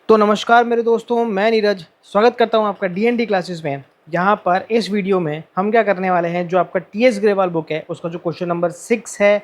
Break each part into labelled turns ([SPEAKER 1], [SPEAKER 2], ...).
[SPEAKER 1] तो नमस्कार मेरे दोस्तों, मैं नीरज स्वागत करता हूं आपका डीएनडी क्लासेस में। यहाँ पर इस वीडियो में हम क्या करने वाले हैं, जो आपका टीएस ग्रेवाल बुक है उसका जो क्वेश्चन नंबर 6 है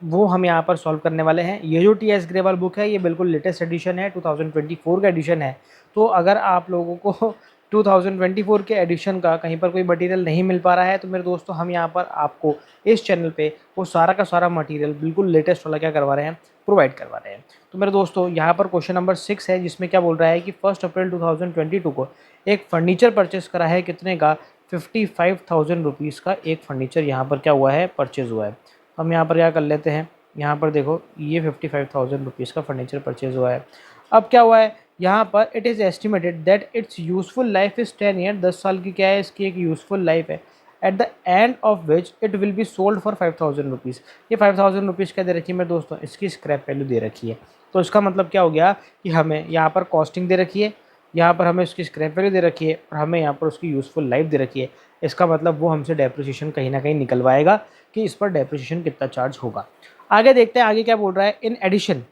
[SPEAKER 1] वो हम यहाँ पर सॉल्व करने वाले हैं। ये जो टीएस ग्रेवाल बुक है ये बिल्कुल लेटेस्ट एडिशन है, 2024 का एडिशन है। तो अगर आप लोगों को 2024 के एडिशन का कहीं पर कोई मटेरियल नहीं मिल पा रहा है तो मेरे दोस्तों हम यहाँ पर आपको इस चैनल पे वो सारा का सारा मटेरियल बिल्कुल लेटेस्ट वाला क्या करवा रहे हैं, प्रोवाइड करवा रहे हैं। तो मेरे दोस्तों यहाँ पर क्वेश्चन नंबर 6 है, जिसमें क्या बोल रहा है कि 1 अप्रैल 2022 को एक फर्नीचर परचेस करा है, कितने का, 55,000 रुपीज़ का एक फर्नीचर यहाँ पर क्या हुआ है, परचेज हुआ है। हम यहाँ पर क्या कर लेते हैं, यहाँ पर देखो ये 55,000 रुपीज़ का फर्नीचर परचेज हुआ है। अब क्या हुआ है यहाँ पर, it is estimated that it's useful life is 10 year, 10 साल की क्या है इसकी एक यूजफुल लाइफ है। At the end of which it will be sold for 5,000 rupees. ये 5,000 रुपीज़ क्या दे रखी है मेरे दोस्तों, इसकी स्क्रैप वैल्यू दे रखी है। तो इसका मतलब क्या हो गया कि हमें यहाँ पर कॉस्टिंग दे रखी है, यहाँ पर हमें उसकी स्क्रैप वैल्यू दे रखी है और हमें यहाँ पर उसकी यूज़फुल लाइफ दे रखी है। इसका मतलब वो हमसे डेप्रिसिएशन कहीं ना कहीं निकलवाएगा कि इस पर डेप्रिसिएशन कितना चार्ज होगा। आगे देखते हैं आगे क्या बोल रहा है। In addition,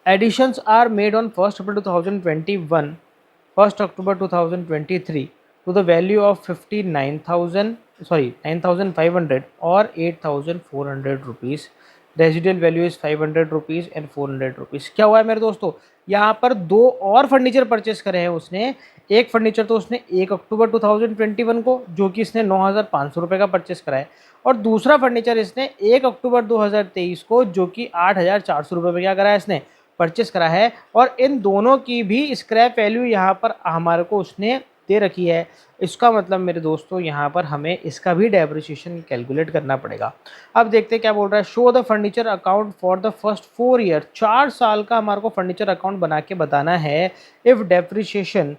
[SPEAKER 1] additions are made on 1 April 2021, 1 October 2023 to the value of 9,500 और 8,400 rupees. Residual value is 500 rupees and 400 rupees. क्या हुआ है मेरे दोस्तों, यहाँ पर दो और फर्नीचर परचेस करे हैं उसने। एक फर्नीचर तो उसने 1 अक्टूबर 2021 को, जो कि इसने 9,500 रुपये का परचेस करा है, और दूसरा फर्नीचर इसने 1 अक्टूबर 2023 को, जो कि 8,400 रुपये में क्या करा है, इसने परचेस करा है। और इन दोनों की भी स्क्रैप वैल्यू यहाँ पर हमारे को उसने दे रखी है। इसका मतलब मेरे दोस्तों यहाँ पर हमें इसका भी डेप्रिसिएशन कैलकुलेट करना पड़ेगा। अब देखते हैं क्या बोल रहा है। Show the furniture account for the first 4 year, 4 साल का हमारे को फर्नीचर अकाउंट बना के बताना है। If depreciation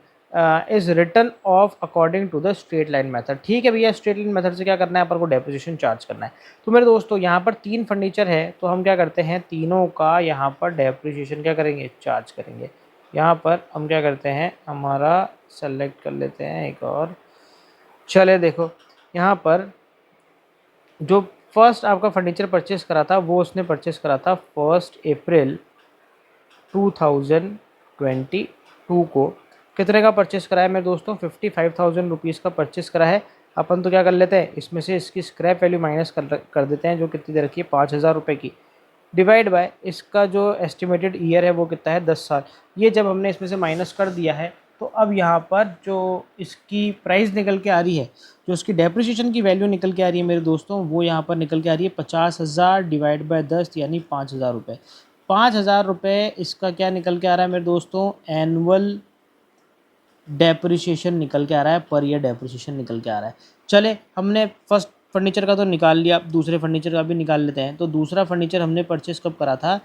[SPEAKER 1] is return of according to the straight line method. ठीक है भैया, स्ट्रेट लाइन मेथड से क्या करना है, अपन को डेप्रिसिएशन चार्ज करना है। तो मेरे दोस्तों यहाँ पर 3 फर्नीचर है, तो हम क्या करते हैं, तीनों का यहाँ पर डेप्रिसिएशन क्या करेंगे, चार्ज करेंगे। यहाँ पर हम क्या करते हैं, हमारा सेलेक्ट कर लेते हैं एक और। चले देखो यहाँ पर जो फर्स्ट आपका फर्नीचर परचेस करा था वो उसने परचेस करा था 1 अप्रैल 2022 को। कितने का परचेस करा है मेरे दोस्तों, 55,000 रुपीज़ का परचेस करा है। अपन तो क्या कर लेते हैं, इसमें से इसकी स्क्रैप वैल्यू माइनस कर देते हैं, जो कितनी दे रखी है, 5,000 रुपये की, डिवाइड बाय इसका जो एस्टिमेटेड ईयर है वो कितना है, 10 साल। ये जब हमने इसमें से माइनस कर दिया है तो अब यहाँ पर जो इसकी प्राइस निकल के आ रही है, जो इसकी डेप्रिसिएशन की वैल्यू निकल के आ रही है मेरे दोस्तों, वो यहाँ पर निकल के आ रही है 50,000 डिवाइड बाय 10 यानी 5,000 रुपये। 5,000 रुपये इसका क्या निकल के आ रहा है मेरे दोस्तों, एनुअल डेप्रिसिएशन निकल के आ रहा है, पर ईयर डेप्रिसिएशन निकल के आ रहा है। चले हमने फर्स्ट फर्नीचर का तो निकाल लिया, अब दूसरे फर्नीचर का भी निकाल लेते हैं। तो दूसरा फर्नीचर हमने परचेस कब करा था,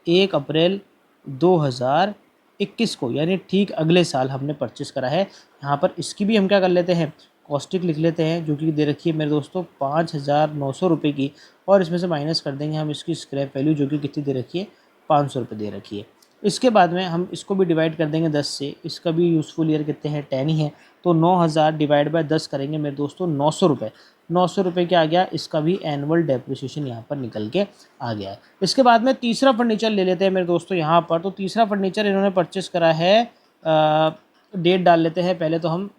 [SPEAKER 1] 1 अप्रैल 2021 को, यानी ठीक अगले साल हमने परचेस करा है। यहाँ पर इसकी भी हम क्या कर लेते हैं, कॉस्टिक लिख लेते हैं, जो कि दे रखी है मेरे दोस्तों 5,900 रुपये की, और इसमें से माइनस कर देंगे हम इसकी स्क्रैप वैल्यू, जो कि कितनी दे रखी है, 500 रुपये दे रखी है। इसके बाद में हम इसको भी डिवाइड कर देंगे 10 से, इसका भी यूज़फुल ईयर कितने हैं, 10 ही है। तो 9,000 डिवाइड बाय 10 करेंगे मेरे दोस्तों, 900 रुपये। 900 रुपये क्या आ गया, इसका भी एनुअल डेप्रिसिएशन यहाँ पर निकल के आ गया है। इसके बाद में तीसरा फर्नीचर ले लेते हैं मेरे दोस्तों यहाँ पर। तो तीसरा फर्नीचर इन्होंने परचेस करा है, डेट डाल लेते हैं पहले, तो हम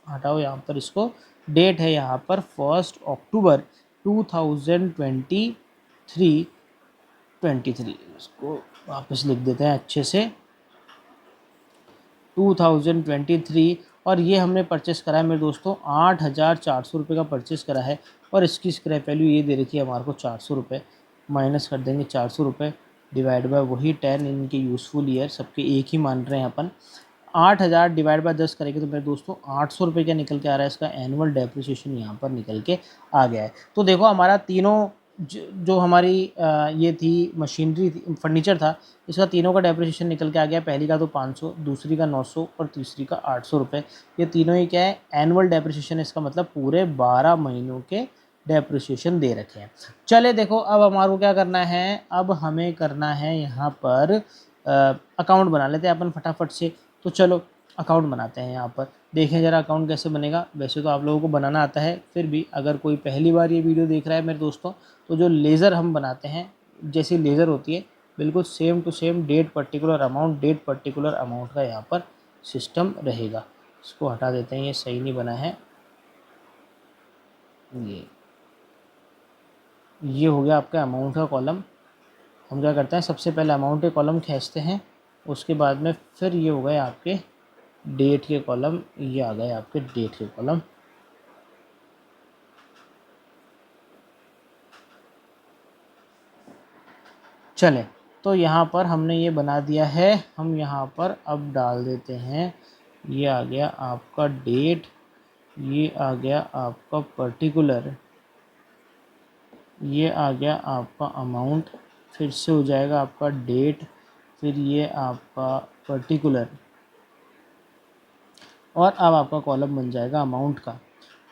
[SPEAKER 1] हटाओ यहाँ पर इसको, डेट है यहाँ पर 1 अक्टूबर 2023, इसको वापस लिख देते हैं अच्छे से, 2023। और ये हमने परचेस करा है मेरे दोस्तों 8,400 रुपये का परचेस करा है, और इसकी स्क्रैप वैल्यू ये दे रखी है हमारे को 400 रुपये। माइनस कर देंगे 400 रुपये डिवाइड बाय वही 10, इनके यूज़फुल ईयर सबके एक ही मान रहे हैं अपन। 8,000 डिवाइड बाय 10 करेंगे तो मेरे दोस्तों 800 रुपये क्या निकल के आ रहा है, इसका एनुअल डेप्रिसिएशन यहाँ पर निकल के आ गया है। तो देखो हमारा तीनों जो हमारी ये थी मशीनरी थी, फर्नीचर था, इसका तीनों का डेप्रिसिएशन निकल के आ गया। पहली का तो 500, दूसरी का 900 और तीसरी का 800 रुपये। ये तीनों ही क्या है, एनुअल डेप्रिसिएशन, इसका मतलब पूरे 12 महीनों के डेप्रिसिएशन दे रखे हैं। चले देखो अब हमारे को क्या करना है, अब हमें करना है यहाँ पर अकाउंट बना लेते हैं अपन फटाफट से। तो चलो अकाउंट बनाते हैं। यहाँ पर देखें ज़रा अकाउंट कैसे बनेगा। वैसे तो आप लोगों को बनाना आता है, फिर भी अगर कोई पहली बार ये वीडियो देख रहा है मेरे दोस्तों, तो जो लेज़र हम बनाते हैं, जैसी लेज़र होती है बिल्कुल same to same date particular amount का यहाँ पर सिस्टम रहेगा। इसको हटा देते हैं, ये सही नहीं बना है। ये हो गया आपका अमाउंट का कॉलम। हम क्या करते हैं, सबसे पहले अमाउंट के कॉलम खींचते हैं, उसके बाद में फिर ये हो गए आपके डेट के कॉलम, ये आ गए आपके डेट के कॉलम। चले, तो यहाँ पर हमने ये बना दिया है। हम यहाँ पर अब डाल देते हैं, ये आ गया आपका डेट, ये आ गया आपका पर्टिकुलर, ये आ गया आपका अमाउंट, फिर से हो जाएगा आपका डेट, फिर ये आपका पर्टिकुलर, और अब आपका कॉलम बन जाएगा अमाउंट का।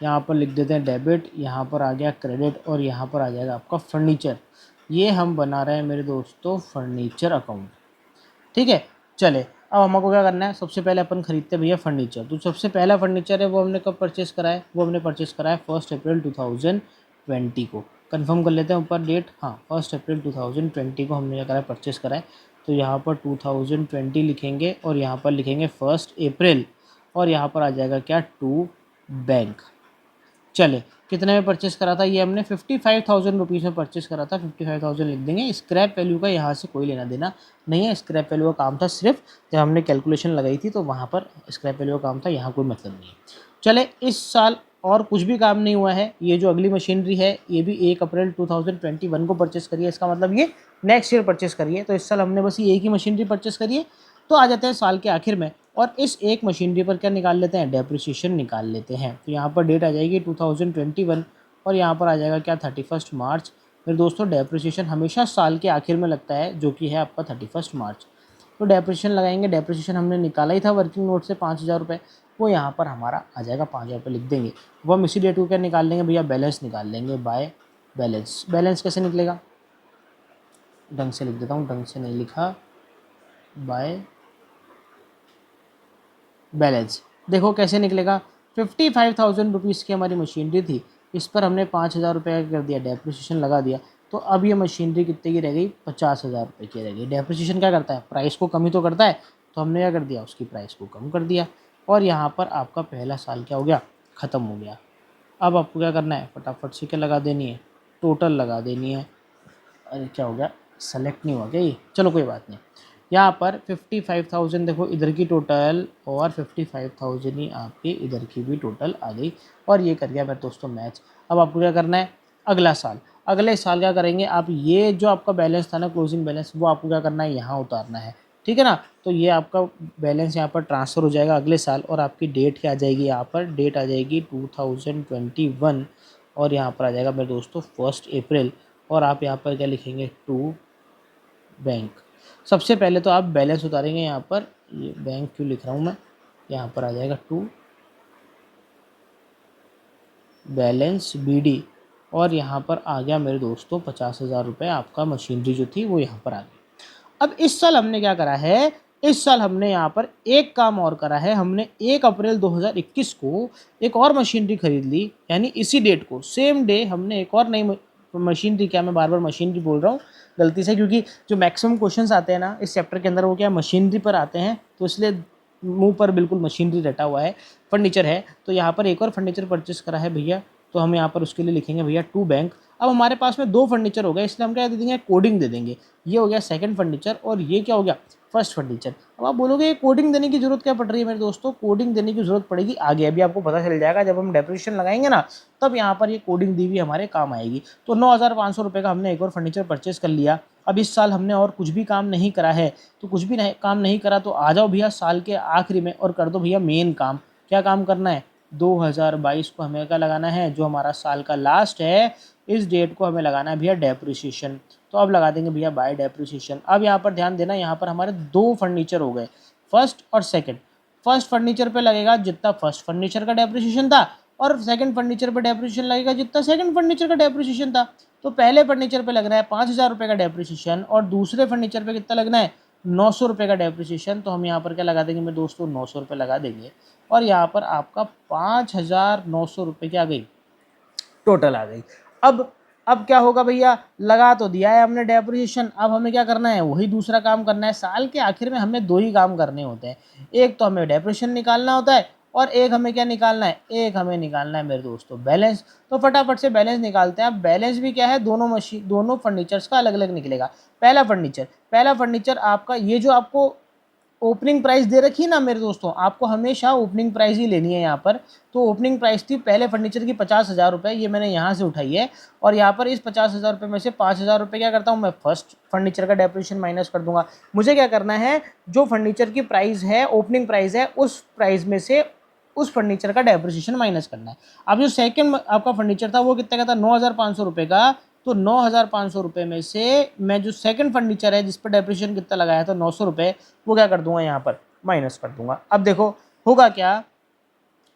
[SPEAKER 1] यहाँ पर लिख देते हैं डेबिट, यहाँ पर आ गया क्रेडिट, और यहाँ पर आ जाएगा आपका फर्नीचर। ये हम बना रहे हैं मेरे दोस्तों फर्नीचर अकाउंट। ठीक है, चले अब हमको क्या करना है, सबसे पहले अपन खरीदते हैं भैया फर्नीचर। तो सबसे पहला फर्नीचर है वो हमने कब परचेस करा है, वो हमने परचेस करा है 1 अप्रैल 2020 को। कंफर्म कर लेते हैं ऊपर डेट, हाँ 1 अप्रैल 2020 को हमने क्या करा है, परचेस करा है। तो यहाँ पर 2020 लिखेंगे, और यहाँ पर लिखेंगे 1 अप्रैल, और यहाँ पर आ जाएगा क्या, टू बैंक। चले, कितने में परचेस करा था, ये हमने 55,000 रुपीज़ में परचेस करा था। 55,000 लिख देंगे। स्क्रैप वैल्यू का यहाँ से कोई लेना देना नहीं है। स्क्रैप वैल्यू का काम था सिर्फ जब हमने कैलकुलेशन लगाई थी, तो वहाँ पर स्क्रैप वैल्यू का काम था, यहाँ कोई मतलब नहीं है। चले, इस साल और कुछ भी काम नहीं हुआ है। ये जो अगली मशीनरी है ये भी 1 अप्रैल 2021 को परचेस करी है। इसका मतलब ये नेक्स्ट ईयर परचेस करी है। तो इस साल हमने बस ये एक ही मशीनरी परचेस करी है। तो आ जाते हैं साल के आखिर में, और इस एक मशीनरी पर क्या निकाल लेते हैं, डेप्रिसिएशन निकाल लेते हैं। तो यहाँ पर डेट आ जाएगी 2021, और यहाँ पर आ जाएगा क्या, 31 मार्च। मेरे दोस्तों डेप्रिसिएशन हमेशा साल के आखिर में लगता है, जो कि है आपका 31 मार्च। तो डेप्रिसिएशन लगाएंगे। डेप्रिसिएशन हमने निकाला ही था वर्किंग नोट से 5,000 रुपये, वो यहाँ पर हमारा आ जाएगा 5,000 रुपये लिख देंगे। वो हम इसी डेट को क्या निकाल लेंगे भैया, बैलेंस निकाल लेंगे बाय बैलेंस। बैलेंस कैसे निकलेगा, ढंग से लिख देता हूँ, ढंग से नहीं लिखा, बाय बैलेंस। देखो कैसे निकलेगा, 55,000 रुपीज़ की हमारी मशीनरी थी, इस पर हमने 5,000 रुपये कर दिया, डेप्रिसिएशन लगा दिया। तो अब ये मशीनरी कितने की रह गई, 50,000 रुपये की रह गई। डेप्रिसिएशन क्या करता है, प्राइस को कम ही तो करता है। तो हमने क्या कर दिया, उसकी प्राइस को कम कर दिया, और यहाँ पर आपका पहला साल क्या हो गया, ख़त्म हो गया। अब आपको क्या करना है, फटाफट से क्या लगा देनी है, टोटल लगा देनी है। अरे क्या हो गया, सेलेक्ट नहीं हुआ क्या ये, चलो कोई बात नहीं। यहाँ पर 55,000 देखो इधर की टोटल, और 55,000 ही आपकी इधर की भी टोटल आ गई, और ये कर गया मेरे दोस्तों मैच। अब आपको क्या करना है, अगला साल, अगले साल क्या करेंगे आप, ये जो आपका बैलेंस था ना, क्लोजिंग बैलेंस, वो आपको क्या करना है, यहाँ उतारना है। ठीक है ना, तो ये आपका बैलेंस यहाँ पर ट्रांसफ़र हो जाएगा अगले साल, और आपकी डेट क्या आ जाएगी, यहाँ पर डेट आ जाएगी 2021, और यहाँ पर आ जाएगा मेरे दोस्तों 1 अप्रैल, और आप यहाँ पर क्या लिखेंगे, टू बैंक। सबसे पहले तो आप बैलेंस उतारेंगे, यहाँ पर ये बैंक क्यों लिख रहा हूँ मैं, यहाँ पर आ जाएगा टू बैलेंस BD, और यहाँ पर आ गया मेरे दोस्तों 50,000 रुपये। आपका मशीनरी जो थी वो यहाँ पर आ गई। अब इस साल हमने क्या करा है, इस साल हमने यहाँ पर एक काम और करा है। हमने 1 अप्रैल 2021 को एक और मशीनरी खरीद ली, यानी इसी डेट को, सेम डे हमने एक और नई मशीनरी, क्या मैं बार बार मशीनरी बोल रहा हूँ गलती से, क्योंकि जो मैक्सिमम क्वेश्चंस आते हैं ना इस चैप्टर के अंदर वो क्या मशीनरी पर आते हैं, तो इसलिए मुंह पर बिल्कुल मशीनरी रटा हुआ है, फर्नीचर है। तो यहाँ पर एक और फर्नीचर परचेस करा है भैया, तो हम यहाँ पर उसके लिए लिखेंगे भैया टू बैंक। अब हमारे पास में 2 फर्नीचर हो गए, इसलिए हम क्या दे देंगे, कोडिंग दे देंगे। ये हो गया सेकंड फर्नीचर, और ये क्या हो गया, फर्स्ट फर्नीचर। अब आप बोलोगे ये कोडिंग देने की जरूरत क्या पड़ रही है मेरे दोस्तों, कोडिंग देने की जरूरत पड़ेगी आगे, अभी आपको पता चल जाएगा जब हम डेप्रिसिएशन लगाएंगे ना, तब यहाँ पर ये कोडिंग दी हुई हमारे काम आएगी। तो 9,500 रुपये का हमने एक और फर्नीचर परचेस कर लिया। अब इस साल हमने और कुछ भी काम नहीं करा है, तो कुछ भी नहीं काम नहीं करा, तो आ जाओ भैया साल के आखिरी में और कर दो भैया मेन काम। क्या काम करना है, 2022 को हमें क्या लगाना है, जो हमारा साल का लास्ट है, इस डेट को हमें लगाना है भैया डेप्रिसिएशन। तो अब लगा देंगे भैया बाय डेप्रिसिएशन। अब यहाँ पर ध्यान देना, यहाँ पर हमारे 2 फर्नीचर हो गए, फर्स्ट और सेकंड। फर्स्ट फर्नीचर पे लगेगा जितना फर्स्ट फर्नीचर का डेप्रिसिएशन था, और सेकंड फर्नीचर पे डेप्रिसिएशन लगेगा जितना सेकंड फर्नीचर का डेप्रिसिएशन था। तो पहले फर्नीचर पे लग रहा है 5,000 रुपये का डेप्रिसिएशन, और दूसरे फर्नीचर पे कितना लगना है, 900 रुपये का डेप्रिसिएशन। तो हम यहाँ पर क्या लगा देंगे मेरे दोस्तों, 900 रुपये लगा देंगे, और यहाँ पर आपका 5,900 रुपये की आ गई, टोटल आ गई। अब अब क्या होगा भैया, लगा तो दिया है हमने डेप्रिसिएशन, अब हमें क्या करना है, वही दूसरा काम करना है। साल के आखिर में हमें दो ही काम करने होते हैं, एक तो हमें डेप्रिसिएशन निकालना होता है और एक हमें क्या निकालना है, एक हमें निकालना है मेरे दोस्तों बैलेंस। तो फटाफट से बैलेंस निकालते हैं। अब बैलेंस भी क्या है, दोनों फर्नीचर्स का अलग अलग निकलेगा। पहला फर्नीचर आपका, ये जो आपको ओपनिंग प्राइस दे रखी है ना मेरे दोस्तों, आपको हमेशा ओपनिंग प्राइस ही लेनी है यहाँ पर। तो ओपनिंग प्राइस थी पहले फर्नीचर की 50,000 रुपये, ये मैंने यहाँ से उठाई है। और यहाँ पर इस 50,000 रुपये में से 5,000 रुपये क्या करता हूँ मैं, फर्स्ट फर्नीचर का डेप्रिसिएशन माइनस कर दूंगा। मुझे क्या करना है, जो फर्नीचर की प्राइस है, ओपनिंग प्राइस है, उस प्राइस में से उस फर्नीचर का डेप्रिसिएशन माइनस करना है। अब जो सेकंड आपका फर्नीचर था वो कितने का था, 9,500 रुपये का। तो 9,500 रुपये में से मैं जो सेकंड फर्नीचर है जिस पर डेप्रिसिएशन कितना लगाया था 900 रुपये, वो क्या कर दूंगा यहाँ पर माइनस कर दूंगा। अब देखो होगा क्या,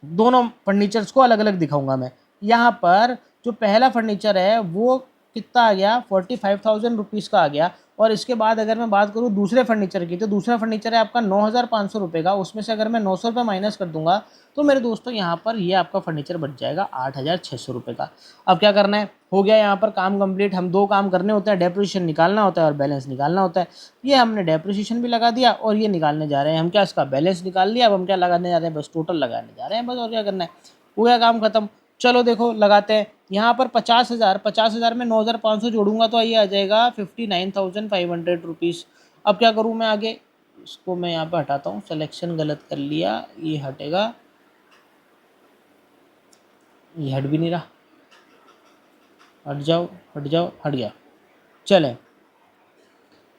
[SPEAKER 1] दोनों फर्नीचर्स को अलग अलग दिखाऊंगा मैं। यहाँ पर जो पहला फर्नीचर है वो कितना आ गया, 45,000 रुपीज़ का आ गया। और इसके बाद अगर मैं बात करूँ दूसरे फर्नीचर की, तो दूसरा फर्नीचर है आपका 9,500 रुपये का, उसमें से अगर मैं 900 रुपये माइनस कर दूंगा तो मेरे दोस्तों यहाँ पर ये आपका फर्नीचर बच जाएगा 8,600 रुपये का। अब क्या करना है, हो गया यहाँ पर काम कंप्लीट। हम दो काम करने होते हैं, डेप्रिसिएशन निकालना होता है और बैलेंस निकालना होता है। ये हमने डेप्रिसिएशन भी लगा दिया और ये निकालने जा रहे हैं हम क्या, इसका बैलेंस निकाल लिया। अब हम क्या लगाने जा रहे हैं, बस टोटल लगाने जा रहे हैं बस, और क्या करना है, हो गया काम खत्म। चलो देखो लगाते हैं यहाँ पर 50,000 में 9,500 जोड़ूंगा तो ये आ जाएगा 59,500 रुपीज़। अब क्या करूँ मैं आगे, इसको मैं यहाँ पे हटाता हूँ, सिलेक्शन गलत कर लिया, ये हटेगा, ये हट भी नहीं रहा, हट जाओ हट जाओ, हट गया। चले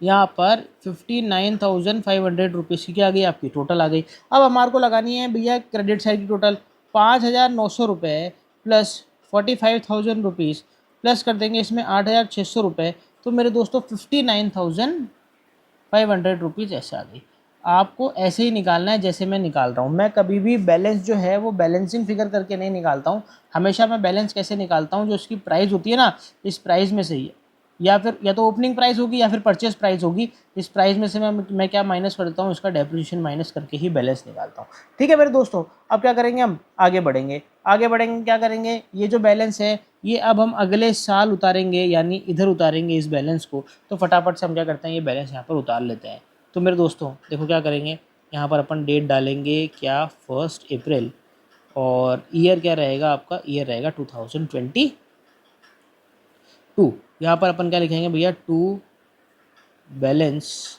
[SPEAKER 1] यहाँ पर 59,500 रुपीज़ की क्या आ गई, आपकी टोटल आ गई। अब हमारे को लगानी है भैया क्रेडिट साइड की टोटल, 5,900 रुपये प्लस 45,000 रुपीज़ प्लस कर देंगे इसमें 8,600 रुपये। तो मेरे दोस्तों 59,500 रुपीज़ ऐसे आ गई। आपको ऐसे ही निकालना है जैसे मैं निकाल रहा हूँ। मैं कभी भी बैलेंस जो है वो बैलेंसिंग फिगर करके नहीं निकालता हूँ, हमेशा मैं बैलेंस कैसे निकालता हूँ, जो इसकी प्राइस होती है ना, इस प्राइस में से ही या फिर या तो ओपनिंग प्राइस होगी या फिर परचेस प्राइस होगी, इस प्राइस में से मैं क्या माइनस कर देता हूँ, इसका डेप्रिसिएशन माइनस करके ही बैलेंस निकालता हूँ। ठीक है मेरे दोस्तों, अब क्या करेंगे, हम आगे बढ़ेंगे क्या करेंगे, ये जो बैलेंस है ये अब हम अगले साल उतारेंगे, यानी इधर उतारेंगे इस बैलेंस को। तो फटाफट से हम क्या करते हैं, ये बैलेंस यहाँ पर उतार लेते हैं। तो मेरे दोस्तों देखो क्या करेंगे, यहाँ पर अपन डेट डालेंगे क्या, 1 अप्रैल, और ईयर क्या रहेगा आपका, ईयर रहेगा 2022। यहाँ पर अपन क्या लिखेंगे भैया, टू बैलेंस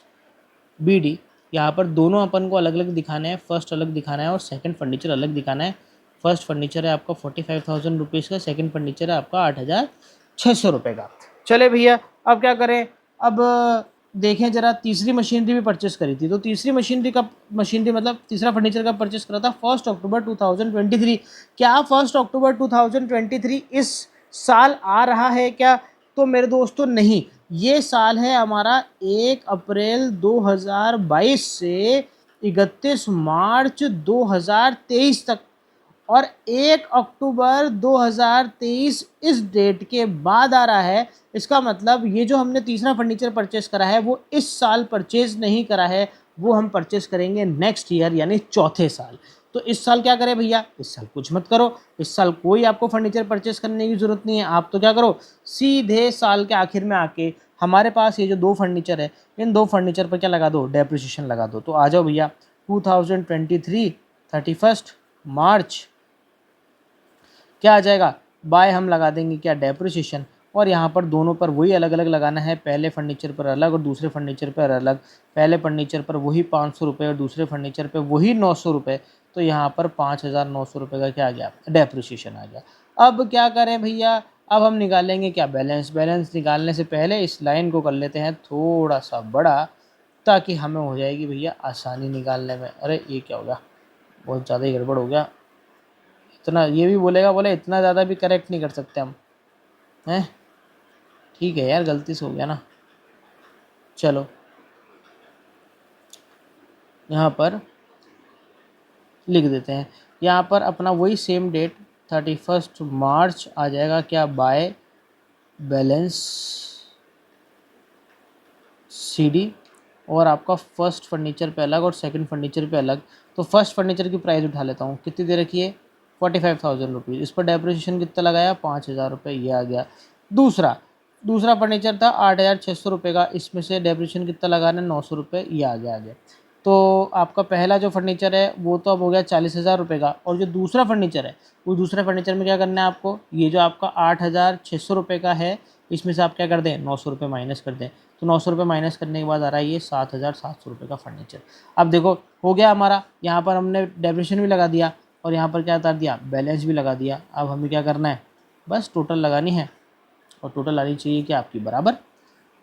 [SPEAKER 1] BD। यहाँ पर दोनों अपन को अलग अलग दिखाना है, फर्स्ट अलग दिखाना है और सेकंड फर्नीचर अलग दिखाना है। फर्स्ट फर्नीचर है आपका 45,000 रुपीज़ का, सेकंड फर्नीचर है आपका 8,600 रुपये का। चले भैया अब क्या करें, अब देखें जरा, तीसरी मशीनरी भी परचेस करी थी, तो तीसरी मशीनरी मतलब तीसरा फर्नीचर का परचेस करा था 1 अक्टूबर 2023। क्या 1 अक्टूबर 2023 इस साल आ रहा है क्या, तो मेरे दोस्तों नहीं, ये साल है हमारा 1 अप्रैल 2022 से 31 मार्च 2023 तक, और 1 अक्टूबर 2023 इस डेट के बाद आ रहा है। इसका मतलब ये जो हमने तीसरा फर्नीचर परचेस करा है वो इस साल परचेज नहीं करा है, वो हम परचेस करेंगे नेक्स्ट ईयर यानी चौथे साल। तो इस साल क्या करें भैया, इस साल कुछ मत करो, इस साल कोई आपको फर्नीचर परचेस करने की ज़रूरत नहीं है। आप तो क्या करो, सीधे साल के आखिर में आके हमारे पास ये जो दो फर्नीचर है, इन दो फर्नीचर पर क्या लगा दो, डेप्रिसिएशन लगा दो। तो आ जाओ भैया 2023 31 मार्च क्या आ जाएगा, बाय हम लगा देंगे क्या, डेप्रिसिएशन। और यहाँ पर दोनों पर वही अलग अलग लगाना है, पहले फर्नीचर पर अलग और दूसरे फर्नीचर पर अलग। पहले फर्नीचर पर वही 500 रुपये और दूसरे फर्नीचर पर वही 900 रुपये। तो यहाँ पर 5,900 रुपये का क्या आ गया, डेप्रिसिएशन आ गया। अब क्या करें भैया, अब हम निकालेंगे क्या, बैलेंस निकालने से पहले इस लाइन को कर लेते हैं थोड़ा सा बड़ा, ताकि हमें हो जाएगी भैया आसानी निकालने में। अरे ये क्या हो गया, बहुत ज़्यादा ही गड़बड़ हो गया, इतना ये भी बोलेगा, बोले इतना ज़्यादा भी करेक्ट नहीं कर सकते हम, हैं, ठीक है यार गलती से हो गया ना। चलो यहाँ पर लिख देते हैं, यहाँ पर अपना वही सेम डेट 31 मार्च आ जाएगा क्या, बाय बैलेंस CD, और आपका फर्स्ट फर्नीचर पे अलग और सेकंड फर्नीचर पे अलग। तो फर्स्ट फर्नीचर की प्राइस उठा लेता हूँ, कितनी दे रखी है, 45,000 रुपीज़। इस पर डेप्रिसिएशन कितना लगाया, 5,000 रुपये, ये आ गया। दूसरा दूसरा फर्नीचर था 8,600 रुपये का, इसमें से डेप्रिसिएशन कितना लगाना है, 900 रुपये, ये आ गया। तो आपका पहला जो फर्नीचर है वो तो अब हो गया 40,000 रुपये का, और जो दूसरा फर्नीचर है उस दूसरे फर्नीचर में क्या करना है आपको, ये जो आपका 8,600 रुपये का है इसमें से आप क्या कर दें, 900 रुपये माइनस कर दें। तो 900 रुपये माइनस करने के बाद आ रहा है ये 7,700 रुपये का फर्नीचर। अब देखो हो गया हमारा, यहाँ पर हमने डेप्रिसिएशन भी लगा दिया और यहाँ पर क्या उतार दिया, बैलेंस भी लगा दिया। अब हमें क्या करना है, बस टोटल लगानी है, और टोटल आनी चाहिए कि आपकी बराबर,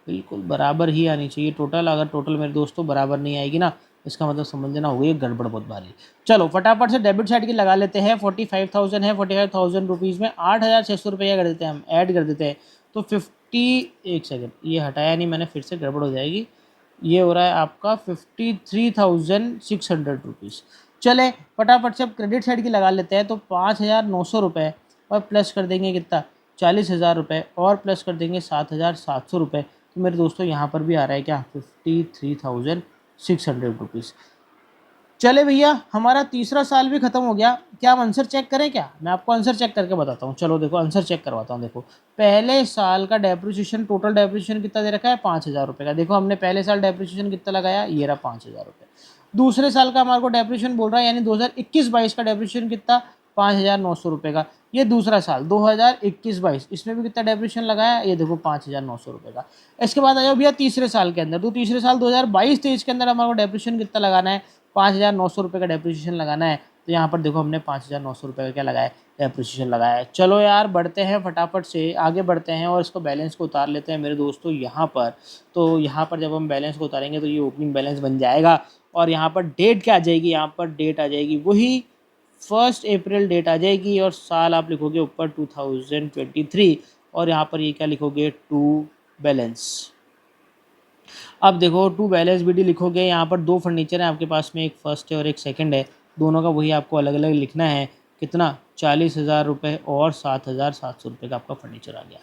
[SPEAKER 1] बिल्कुल बराबर ही आनी चाहिए टोटल। अगर टोटल मेरे दोस्तों बराबर नहीं आएगी ना, इसका मतलब समझ लेना हो गई गड़बड़ बहुत भारी। चलो फटाफट से डेबिट साइड की लगा लेते हैं। 45,000 है, 45,000 रुपीज़ में 8,600 रुपये कर देते हैं, हम ऐड कर देते हैं। तो एक सेकेंड, ये हटाया नहीं मैंने, फिर से गड़बड़ हो जाएगी। ये हो रहा है आपका 53,600 रुपीज़। चले फटाफट से अब क्रेडिट साइड की लगा लेते हैं। तो 5,900 रुपये और प्लस कर देंगे कितना, 40,000 रुपये, और प्लस कर देंगे 7,700 रुपये। तो मेरे दोस्तों यहाँ पर भी आ रहा है क्या, 53,600 रुपीज़। चले भैया हमारा तीसरा साल भी खत्म हो गया। क्या हम आंसर चेक करें, क्या मैं आपको आंसर चेक करके बताता हूँ। चलो देखो आंसर चेक करवाता हूँ। देखो पहले साल का डेप्रिसिएशन, टोटल डेप्रिसिएशन कितना दे रखा है, 5,000 रुपये का। देखो हमने पहले साल डेप्रिसिएशन कितना लगाया, ये रहा 5,000 रुपये। दूसरे साल का हमारे को डेप्रिसिएशन बोल रहा है, यानी 2021-22 का डेप्रिसिएशन कितना, 5,900 रुपये का। ये दूसरा साल 2021-22, इसमें भी कितना डेप्रिसिएशन लगाया, ये देखो 5,900 रुपये का। इसके बाद आ जाओ भैया तीसरे साल के अंदर। तो तीसरे साल 2022-23 के अंदर हमारे को डेप्रिसिएशन कितना लगाना है, 5,900 रुपये का डेप्रिसिएशन लगाना है। तो यहाँ पर देखो हमने 5,900 रुपये का क्या लगाया है, डेप्रिसिएशन लगाया है। चलो यार बढ़ते हैं, फटाफट से आगे बढ़ते हैं और इसको बैलेंस को उतार लेते हैं मेरे दोस्तों यहाँ पर। तो यहाँ पर जब हम बैलेंस को उतारेंगे तो ये ओपनिंग बैलेंस बन जाएगा, और यहाँ पर डेट क्या आ जाएगी, यहाँ पर डेट आ जाएगी वही 1 अप्रैल डेट आ जाएगी, और साल आप लिखोगे ऊपर 2023, और यहाँ पर ये क्या लिखोगे, टू बैलेंस। अब देखो टू बैलेंस बी डी लिखोगे, यहाँ पर दो फर्नीचर है आपके पास में, एक फर्स्ट है और एक सेकंड है, दोनों का वही आपको अलग अलग लिखना है। कितना, 40,000 रुपये और 7,700 रुपये का आपका फर्नीचर आ गया।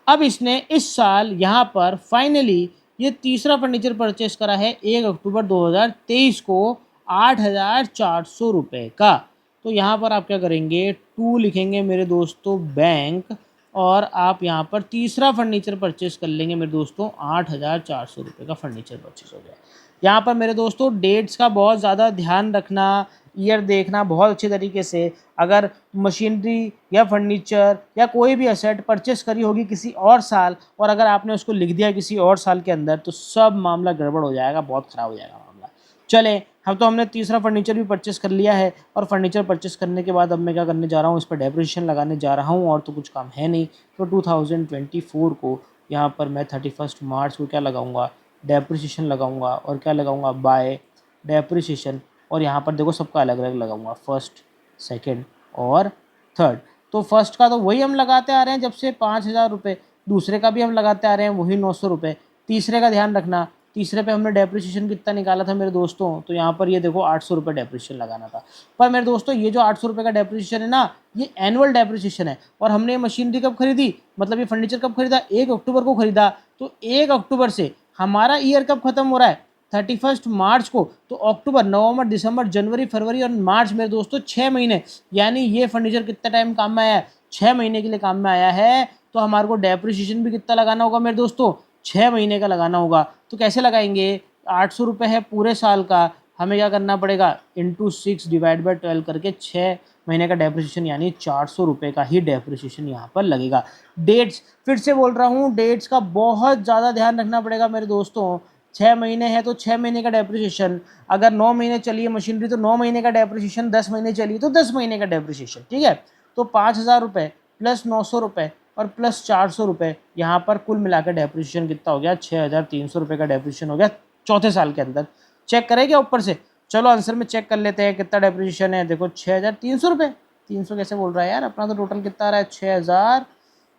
[SPEAKER 1] अब इसने इस साल यहाँ पर फाइनली ये तीसरा फर्नीचर परचेस करा है 1 अक्टूबर 2023 को 8,400 रुपये का। तो यहाँ पर आप क्या करेंगे, टू लिखेंगे मेरे दोस्तों बैंक, और आप यहाँ पर तीसरा फर्नीचर परचेस कर लेंगे मेरे दोस्तों, 8,400 रुपये का फर्नीचर परचेस हो गया। यहाँ पर मेरे दोस्तों डेट्स का बहुत ज़्यादा ध्यान रखना, ईयर देखना बहुत अच्छे तरीके से। अगर मशीनरी या फर्नीचर या कोई भी असेट परचेस करी होगी किसी और साल, और अगर आपने उसको लिख दिया किसी और साल के अंदर, तो सब मामला गड़बड़ हो जाएगा, बहुत ख़राब हो जाएगा मामला। चले हमने तीसरा फर्नीचर भी परचेस कर लिया है, और फर्नीचर परचेस करने के बाद अब मैं क्या करने जा रहा हूँ, इस पर डेप्रिसिएशन लगाने जा रहा हूँ, और तो कुछ काम है नहीं। तो 2024 को यहाँ पर मैं 31 मार्च को क्या लगाऊंगा, डेप्रिसिएशन लगाऊंगा, और क्या लगाऊंगा, बाय डेप्रिसिएशन। और यहाँ पर देखो सबका अलग अलग लगाऊंगा, फर्स्ट, सेकेंड और थर्ड। तो फर्स्ट का तो वही हम लगाते आ रहे हैं जब से 5,000 रुपये, दूसरे का भी हम लगाते आ रहे हैं वही 900 रुपये। तीसरे का ध्यान रखना, तीसरे पे हमने डेप्रिसिएशन कितना निकाला था मेरे दोस्तों, तो यहाँ पर ये देखो 800 रुपये डेप्रिसिएशन लगाना था। पर मेरे दोस्तों ये जो 800 रुपये का डेप्रिसिएशन है ना, ये एनुअल डेप्रिसिएशन है, और हमने ये मशीनरी कब खरीदी, मतलब ये फर्नीचर कब खरीदा, 1 अक्टूबर को खरीदा। तो 1 अक्टूबर से हमारा ईयर कब खत्म हो रहा है, 31 मार्च को। तो अक्टूबर, नवंबर, दिसंबर, जनवरी, फरवरी और मार्च मेरे दोस्तों 6 महीने, यानी ये फर्नीचर कितना टाइम काम में आया है, 6 महीने के लिए काम में आया है। तो हमारे को डेप्रिसिएशन भी कितना लगाना होगा मेरे दोस्तों, 6 महीने का लगाना होगा। तो कैसे लगाएंगे, 800 रुपये है पूरे साल का, हमें क्या करना पड़ेगा, इंटू 6 डिवाइड बाई 12 करके 6 महीने का डेप्रिसिएशन, यानी 400 रुपये का ही डेप्रिसिएशन यहाँ पर लगेगा। डेट्स, फिर से बोल रहा हूँ, डेट्स का बहुत ज़्यादा ध्यान रखना पड़ेगा मेरे दोस्तों। 6 महीने है तो 6 महीने का डेप्रिसिएशन, अगर 9 महीने चलिए मशीनरी तो 9 महीने का डेप्रिसिएशन, 10 महीने चलिए तो 10 महीने का डेप्रिसिएशन, ठीक है। तो 5,000 रुपये प्लस 900 रुपये और प्लस 400 रुपये, यहाँ पर कुल मिलाकर डेप्रिसिएशन कितना हो गया, 6,300 रुपये का डेप्रिसिएशन हो गया चौथे साल के अंदर। चेक करें क्या ऊपर से, चलो आंसर में चेक कर लेते हैं कितना डेप्रिसिएशन है। देखो 6,300 रुपये, 300 कैसे बोल रहा है यार, अपना तो टोटल कितना आ रहा है,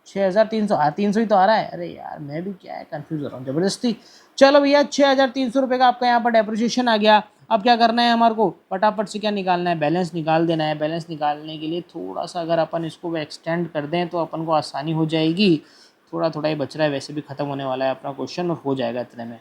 [SPEAKER 1] 6,300, हाँ 300 ही तो आ रहा है। अरे यार मैं भी क्या है कंफ्यूज हो रहा हूँ ज़बरदस्ती। चलो भैया 6,300 रुपये का आपका यहाँ पर डेप्रिसिएशन आ गया। अब क्या करना है हमारे को, फटाफट से क्या निकालना है, बैलेंस निकाल देना है। बैलेंस निकालने के लिए थोड़ा सा अगर अपन इसको एक्सटेंड कर दें तो अपन को आसानी हो जाएगी। थोड़ा थोड़ा ही बच रहा है, वैसे भी ख़त्म होने वाला है अपना क्वेश्चन, और हो जाएगा इतने में।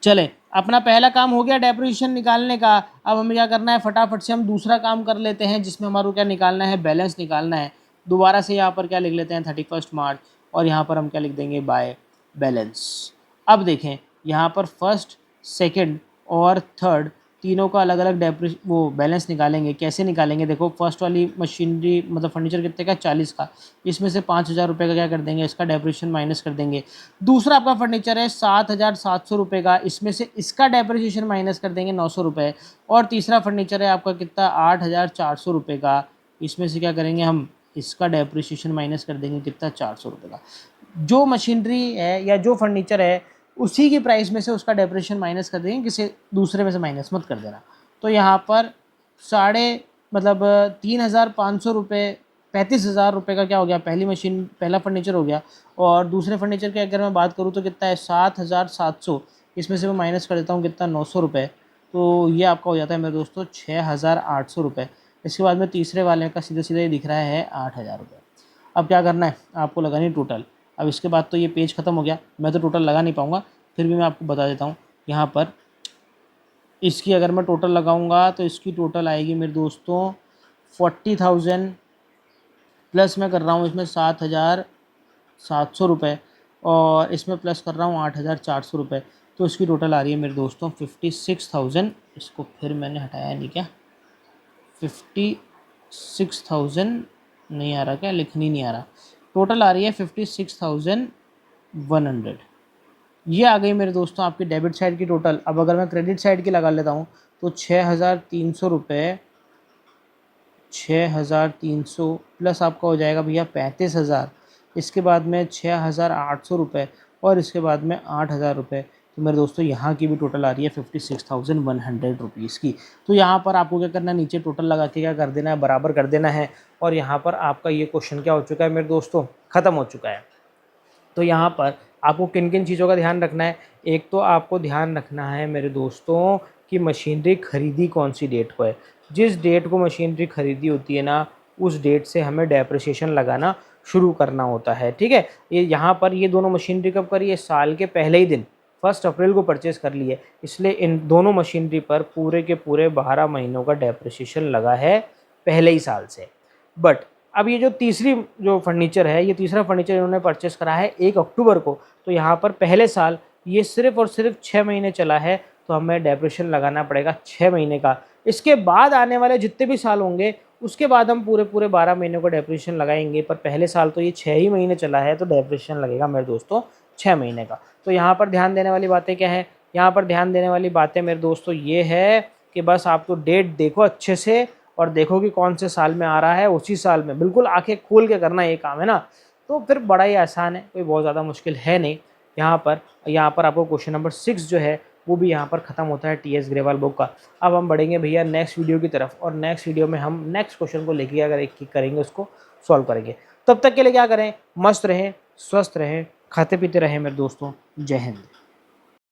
[SPEAKER 1] चले अपना पहला काम हो गया डेप्रिसिएशन निकालने का। अब हमें क्या करना है, फटाफट से हम दूसरा काम कर लेते हैं, जिसमें हमारे को क्या निकालना है, बैलेंस निकालना है। दोबारा से यहाँ पर क्या लिख लेते हैं, 31 मार्च, और यहाँ पर हम क्या लिख देंगे, बाय बैलेंस। अब देखें यहाँ पर फर्स्ट, सेकंड और थर्ड तीनों का अलग अलग वो बैलेंस निकालेंगे। कैसे निकालेंगे, देखो फर्स्ट वाली मशीनरी मतलब फर्नीचर कितने का, 40 का, इसमें से 5,000 रुपये का क्या कर देंगे, इसका डेप्रिसिएशन माइनस कर देंगे। दूसरा आपका फर्नीचर है 7,700 रुपये का, इसमें से इसका डेप्रिसिएशन माइनस कर देंगे 900 रुपये। और तीसरा फर्नीचर है आपका कितना, 8,400 रुपये का, इसमें से क्या करेंगे हम, इसका डेप्रिसिएशन माइनस कर देंगे कितना, 400 रुपये का। जो मशीनरी है या जो फर्नीचर है उसी की प्राइस में से उसका डेप्रिसिएशन माइनस कर देंगे, किसी दूसरे में से माइनस मत कर देना। तो यहाँ पर 3,500 रुपये, 35,000 रुपये का क्या हो गया, पहला फर्नीचर हो गया। और दूसरे फर्नीचर की अगर मैं बात करूँ तो कितना है, 7,700, इसमें से मैं माइनस कर देता हूँ कितना, 900 रुपये। तो ये आपका हो जाता है मेरे दोस्तों 6,800 रुपये। इसके बाद में तीसरे वाले का सीधा सीधा ये दिख रहा है 8,000 रुपये। अब क्या करना है, आपको लगानी टोटल। अब इसके बाद तो ये पेज ख़त्म हो गया, मैं तो टोटल लगा नहीं पाऊँगा, फिर भी मैं आपको बता देता हूँ। यहाँ पर इसकी अगर मैं टोटल लगाऊंगा तो इसकी टोटल आएगी मेरे दोस्तों 40,000 प्लस मैं कर रहा हूँ इसमें 7,700 रुपये, और इसमें प्लस कर रहा हूँ 8,400 रुपये। तो इसकी टोटल आ रही है मेरे दोस्तों 56,000। इसको फिर मैंने हटाया नहीं क्या, 56,000 नहीं आ रहा क्या, लिखनी नहीं आ रहा, टोटल आ रही है 56,100। ये आ गई मेरे दोस्तों आपकी डेबिट साइड की टोटल। अब अगर मैं क्रेडिट साइड की लगा लेता हूँ तो 6,300 रुपये, 6,300 प्लस आपका हो जाएगा भैया 35,000, इसके बाद में 6,800 रुपये, और इसके बाद में 8,000 रुपये। तो मेरे दोस्तों यहाँ की भी टोटल आ रही है 56,100 रुपीज़ की। तो यहाँ पर आपको क्या करना है, नीचे टोटल लगा के क्या कर देना है, बराबर कर देना है। और यहाँ पर आपका ये क्वेश्चन क्या हो चुका है मेरे दोस्तों, ख़त्म हो चुका है। तो यहाँ पर आपको किन किन चीज़ों का ध्यान रखना है, एक तो आपको ध्यान रखना है मेरे दोस्तों कि मशीनरी खरीदी कौन सी डेट को है। जिस डेट को मशीनरी खरीदी होती है ना, उस डेट से हमें डेप्रिसिएशन लगाना शुरू करना होता है, ठीक है। ये यहाँ पर ये दोनों मशीनरी कब करी है, साल के पहले ही दिन 1 अप्रैल को परचेज़ कर ली है, इसलिए इन दोनों मशीनरी पर पूरे के पूरे 12 महीनों का डेप्रिसिएशन लगा है पहले ही साल से। बट अब ये जो फर्नीचर है, ये तीसरा फर्नीचर इन्होंने परचेस करा है 1 अक्टूबर को, तो यहाँ पर पहले साल ये सिर्फ़ और सिर्फ 6 महीने चला है, तो हमें डेप्रिसिएशन लगाना पड़ेगा 6 महीने का। इसके बाद आने वाले जितने भी साल होंगे उसके बाद हम पूरे पूरे 12 महीनों का डेप्रिसिएशन लगाएंगे, पर पहले साल तो ये 6 ही महीने चला है, तो डेप्रिसिएशन लगेगा मेरे दोस्तों 6 महीने का। तो यहाँ पर ध्यान देने वाली बातें क्या हैं, यहाँ पर ध्यान देने वाली बातें मेरे दोस्तों ये है कि बस आप तो डेट देखो अच्छे से, और देखो कि कौन से साल में आ रहा है, उसी साल में बिल्कुल आंखें खोल के करना ये काम है ना, तो फिर बड़ा ही आसान है, कोई बहुत ज़्यादा मुश्किल है नहीं। यहाँ पर आपको क्वेश्चन नंबर 6 जो है वो भी यहाँ पर ख़त्म होता है टीएस ग्रेवाल बुक का। अब हम बढ़ेंगे भैया नेक्स्ट वीडियो की तरफ, और नेक्स्ट वीडियो में हम नेक्स्ट क्वेश्चन को लेके अगर एक करेंगे, उसको सॉल्व करेंगे। तब तक के लिए क्या करें, मस्त रहें, स्वस्थ रहें, खाते पीते रहें मेरे दोस्तों। जय हिंद।